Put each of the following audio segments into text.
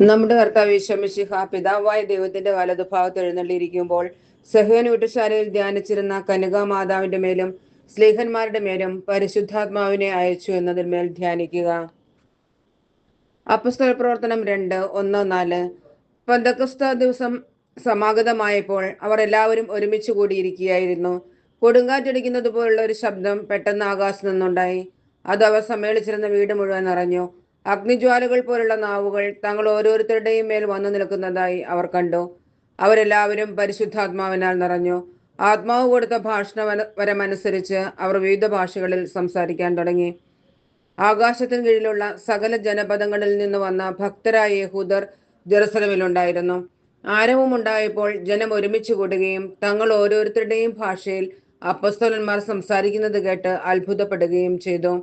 നമ്മുടെ കർത്താവ് യേശു മിശിഹ പിതാവായ ദൈവത്തിന്റെ വലതുഭാഗത്ത് എഴുന്നള്ളിയിരിക്കുമ്പോൾ സഹ്യോൻ വീട്ടുശാലയിൽ ധ്യാനിച്ചിരുന്ന കന്യകാമാതാവിന്റെ മേലും സ്ലീഹന്മാരുടെ മേലും പരിശുദ്ധാത്മാവിനെ അയച്ചു എന്നതിന്മേൽ ധ്യാനിക്കുക. അപ്പസ്തല പ്രവർത്തനം 2:1-4. പെന്തക്കോസ്ത ദിവസം സമാഗതമായപ്പോൾ അവർ എല്ലാവരും ഒരുമിച്ച് കൂടിയിരിക്കുകയായിരുന്നു. കൊടുങ്കാറ്റടിക്കുന്നത് പോലുള്ള ഒരു ശബ്ദം പെട്ടെന്ന് ആകാശത്തു നിന്നുണ്ടായി. അത് അവർ സമ്മേളിച്ചിരുന്ന വീട് മുഴുവൻ നിറഞ്ഞു. അഗ്നിജ്വാലകൾ പോലുള്ള നാവുകൾ തങ്ങൾ ഓരോരുത്തരുടെയും മേൽ വന്നു നിൽക്കുന്നതായി അവർ കണ്ടു. അവരെല്ലാവരും പരിശുദ്ധാത്മാവിനാൽ നിറഞ്ഞു. ആത്മാവ് കൊടുത്ത ഭാഷണവരമനുസരിച്ച് അവർ വിവിധ ഭാഷകളിൽ സംസാരിക്കാൻ തുടങ്ങി. ആകാശത്തിന് കീഴിലുള്ള സകല ജനപദങ്ങളിൽ നിന്ന് വന്ന ഭക്തരായ യഹൂദർ ജെറുസലമിലുണ്ടായിരുന്നു. ആരവം ഉണ്ടായപ്പോൾ ജനം ഒരുമിച്ച് കൂടുകയും തങ്ങൾ ഓരോരുത്തരുടെയും ഭാഷയിൽ അപ്പസ്തലന്മാർ സംസാരിക്കുന്നത് കേട്ട് അത്ഭുതപ്പെടുകയും ചെയ്തു.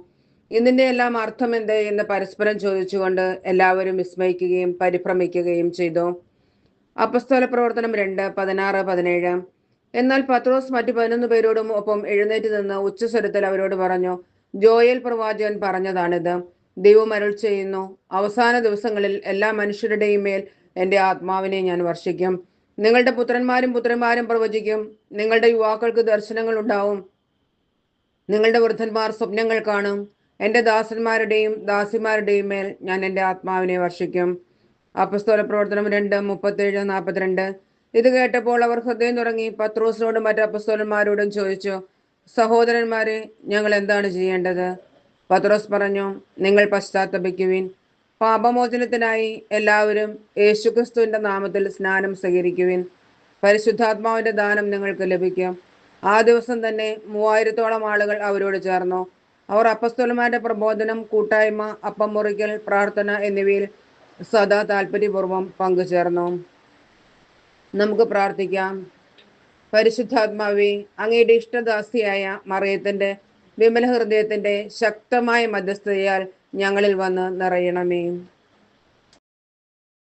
ഇതിന്റെ എല്ലാം അർത്ഥം എന്ത് എന്ന് പരസ്പരം ചോദിച്ചുകൊണ്ട് എല്ലാവരും വിസ്മയിക്കുകയും പരിഭ്രമിക്കുകയും ചെയ്തു. അപ്പസ്തോല പ്രവർത്തനം 2:16-17. എന്നാൽ പത്രോസ് മറ്റു 11 പേരോടും ഒപ്പം എഴുന്നേറ്റ് നിന്ന് ഉച്ചസ്വരത്തിൽ അവരോട് പറഞ്ഞു, ജോയേൽ പ്രവാചകൻ പറഞ്ഞതാണിത്. ദൈവം അരുൾ ചെയ്യുന്നു, അവസാന ദിവസങ്ങളിൽ എല്ലാ മനുഷ്യരുടെയും മേൽ എൻ്റെ ആത്മാവിനെ ഞാൻ വർഷിക്കും. നിങ്ങളുടെ പുത്രന്മാരും പുത്രിമാരും പ്രവചിക്കും. നിങ്ങളുടെ യുവാക്കൾക്ക് ദർശനങ്ങൾ ഉണ്ടാവും. നിങ്ങളുടെ വൃദ്ധന്മാർ സ്വപ്നങ്ങൾ കാണും. എൻ്റെ ദാസന്മാരുടെയും ദാസിമാരുടെയും മേൽ ഞാൻ എൻ്റെ ആത്മാവിനെ വർഷിക്കും. അപ്പസ്തോല പ്രവർത്തനം 2:37-42. ഇത് കേട്ടപ്പോൾ അവർ ഹൃദയം തുടങ്ങി പത്രോസിനോടും മറ്റ് അപ്പസ്തോലന്മാരോടും ചോദിച്ചു, സഹോദരന്മാരെ, ഞങ്ങൾ എന്താണ് ചെയ്യേണ്ടത്? പത്രോസ് പറഞ്ഞു, നിങ്ങൾ പശ്ചാത്തപിക്കുവിൻ. പാപമോചനത്തിനായി എല്ലാവരും യേശുക്രിസ്തുവിന്റെ നാമത്തിൽ സ്നാനം സ്വീകരിക്കുവിൻ. പരിശുദ്ധാത്മാവിന്റെ ദാനം നിങ്ങൾക്ക് ലഭിക്കും. ആ ദിവസം തന്നെ 3000-ഓളം ആളുകൾ അവരോട് ചേർന്നു. അവർ അപ്പസ്തോലന്മാരുടെ പ്രബോധനം, കൂട്ടായ്മ, അപ്പം മുറിക്കൽ, പ്രാർത്ഥന എന്നിവയിൽ സദാ താല്പര്യപൂർവ്വം പങ്കുചേർന്നു. നമുക്ക് പ്രാർത്ഥിക്കാം. പരിശുദ്ധാത്മാവേ, അങ്ങയുടെ ഇഷ്ടദാസിയായ മറിയത്തിന്റെ വിമല ഹൃദയത്തിന്റെ ശക്തമായ മധ്യസ്ഥതയാൽ ഞങ്ങളിൽ വന്ന് നിറയണമേ.